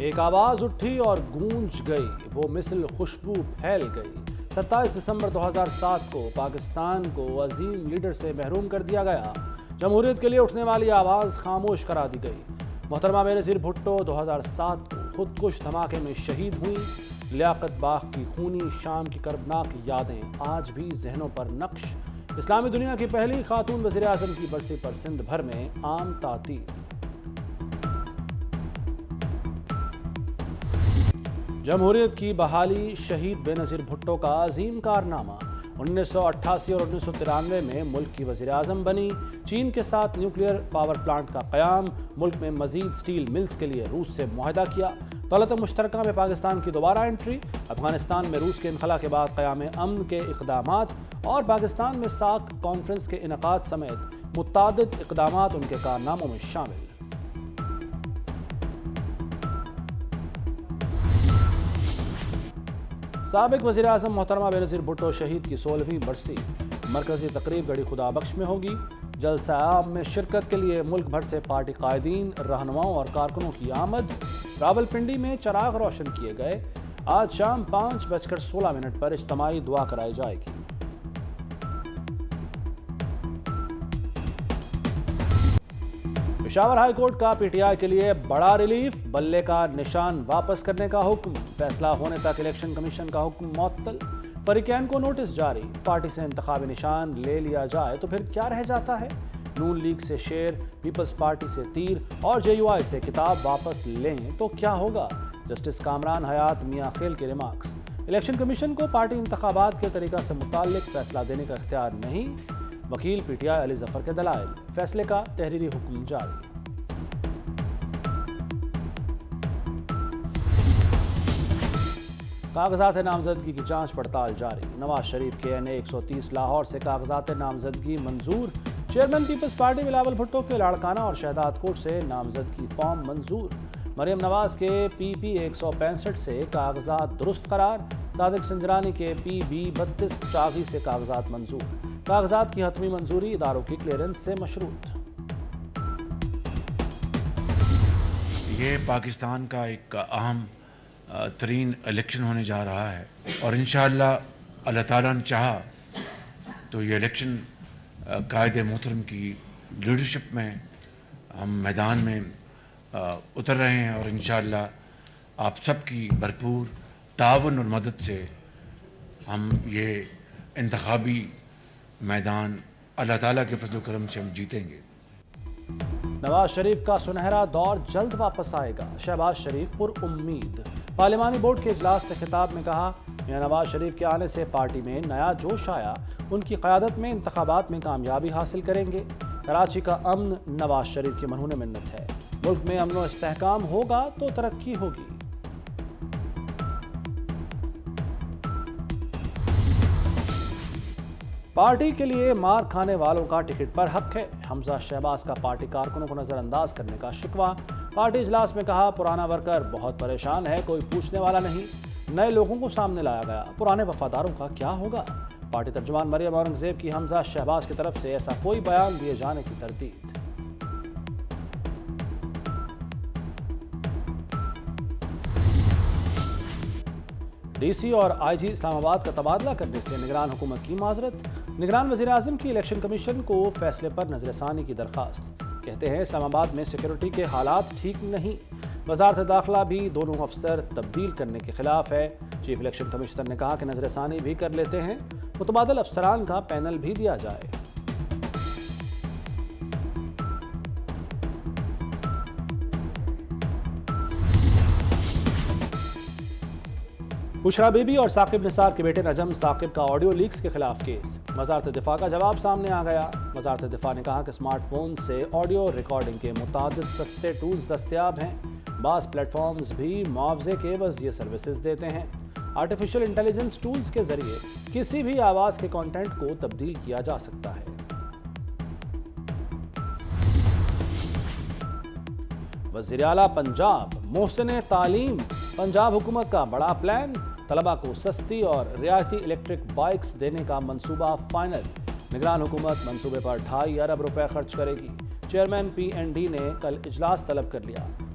ایک آواز اٹھی اور گونج گئی، وہ مثل خوشبو پھیل گئی۔ 27 دسمبر 2007 کو پاکستان کو عظیم لیڈر سے محروم کر دیا گیا۔ جمہوریت کے لیے اٹھنے والی آواز خاموش کرا دی گئی۔ محترمہ بینظیر بھٹو 2007 کو خودکش دھماکے میں شہید ہوئیں۔ لیاقت باغ کی خونی شام کی کربناک یادیں آج بھی ذہنوں پر نقش۔ اسلامی دنیا کی پہلی خاتون وزیر اعظم کی برسی پر سندھ بھر میں عام تعطیل۔ جمہوریت کی بحالی شہید بینظیر بھٹو کا عظیم کارنامہ۔ 1988 اور 1993 میں ملک کی وزیر اعظم بنی۔ چین کے ساتھ نیوکلیئر پاور پلانٹ کا قیام، ملک میں مزید سٹیل ملز کے لیے روس سے معاہدہ کیا، دولت مشترکہ میں پاکستان کی دوبارہ انٹری، افغانستان میں روس کے انخلا کے بعد قیام امن کے اقدامات اور پاکستان میں ساک کانفرنس کے انعقاد سمیت متعدد اقدامات ان کے کارناموں میں شامل۔ سابق وزیر اعظم محترمہ بینظیر بھٹو شہید کی 16ویں برسی مرکزی تقریب گڑھی خدا بخش میں ہوگی۔ جلسہ عام میں شرکت کے لیے ملک بھر سے پارٹی قائدین، رہنماؤں اور کارکنوں کی آمد۔ راولپنڈی میں چراغ روشن کیے گئے۔ آج شام 5:16 پر اجتماعی دعا کرائی جائے گی۔ پشاور ہائی کورٹ کا پی ٹی آئی کے لیے بڑا ریلیف، بلے کا نشان واپس کرنے کا حکم، فیصلہ ہونے تک الیکشن کمیشن کا حکم معطل، فریقین کو نوٹس جاری، پارٹی سے انتخابی نشان لے لیا جائے تو پھر کیا رہ جاتا ہے؟ نون لیگ سے شیر، پیپلز پارٹی سے تیر اور جے یو آئی سے کتاب واپس لیں تو کیا ہوگا؟ جسٹس کامران حیات میاں خیل کے ریمارکس۔ الیکشن کمیشن کو پارٹی انتخابات کے طریقہ سے متعلق فیصلہ دینے کا اختیار نہیں، وکیل P T I Ali Zafar کے دلائل، فیصلے کا تحریری حکم جاری۔ کاغذات نامزدگی کی جانچ پڑتال جاری، نواز شریف کے این اے 130 لاہور سے کاغذات نامزدگی منظور، چیئرمین پیپلز پارٹی بلاول بھٹو کے لاڑکانہ اور شہداد کوٹ سے نامزدگی فارم منظور، مریم نواز کے پی پی 165 سے کاغذات درست قرار، صادق سنجرانی کے پی بی 32 چاغی سے کاغذات منظور، کاغذات کی حتمی منظوری اداروں کی کلیئرنس سے مشروط۔ یہ پاکستان کا ایک اہم ترین الیکشن ہونے جا رہا ہے اور انشاءاللہ اللہ تعالیٰ نے چاہا تو یہ الیکشن قائد محترم کی لیڈرشپ میں ہم میدان میں اتر رہے ہیں اور انشاءاللہ آپ سب کی بھرپور تعاون اور مدد سے ہم یہ انتخابی میدان اللہ تعالیٰ کے فضل و کرم سے ہم جیتیں گے۔ نواز شریف کا سنہرا دور جلد واپس آئے گا، شہباز شریف پر امید۔ پارلیمانی بورڈ کے اجلاس سے خطاب میں کہا، میاں نواز شریف کے آنے سے پارٹی میں نیا جوش آیا، ان کی قیادت میں انتخابات میں کامیابی حاصل کریں گے۔ کراچی کا امن نواز شریف کی مرہون منت ہے، ملک میں امن و استحکام ہوگا تو ترقی ہوگی۔ پارٹی کے لیے مار کھانے والوں کا ٹکٹ پر حق ہے، حمزہ شہباز کا پارٹی کارکنوں کو نظر انداز کرنے کا شکوہ۔ پارٹی اجلاس میں کہا، پرانا ورکر بہت پریشان ہے، کوئی پوچھنے والا نہیں، نئے لوگوں کو سامنے لایا گیا، پرانے وفاداروں کا کیا ہوگا؟ پارٹی ترجمان مریم اورنگزیب کی حمزہ شہباز کی طرف سے ایسا کوئی بیان دیے جانے کی تردید۔ ڈی سی اور آئی جی اسلام آباد کا تبادلہ کرنے سے نگران حکومت کی معذرت، نگران وزیر اعظم کی الیکشن کمیشن کو فیصلے پر نظر ثانی کی درخواست۔ کہتے ہیں اسلام آباد میں سیکیورٹی کے حالات ٹھیک نہیں، وزارت داخلہ بھی دونوں افسر تبدیل کرنے کے خلاف ہے۔ چیف الیکشن کمشنر نے کہا کہ نظر ثانی بھی کر لیتے ہیں، متبادل افسران کا پینل بھی دیا جائے۔ بشرا بی بی اور ثاقب نثار کے بیٹے نجم ثاقب کا آڈیو لیکس کے خلاف کیس، وزارت دفاع کا جواب سامنے آ گیا۔ وزارت دفاع نے کہا کہ اسمارٹ فون سے آڈیو ریکارڈنگ کے متعدد سستے ٹولز دستیاب ہیں، بعض پلیٹ فارمز بھی معاوضے کے عوض یہ سروسز دیتے ہیں۔ آرٹیفیشل انٹیلیجنس ٹولز کے ذریعے کسی بھی آواز کے کانٹینٹ کو تبدیل کیا جا سکتا ہے۔ وزیر اعلیٰ پنجاب محسن تعلیم، پنجاب حکومت کا بڑا پلان، طلبہ کو سستی اور رعایتی الیکٹرک بائکس دینے کا منصوبہ فائنل، نگران حکومت منصوبے پر 2.5 ارب روپے خرچ کرے گی۔ چیئرمین پی این ڈی نے کل اجلاس طلب کر لیا،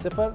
0।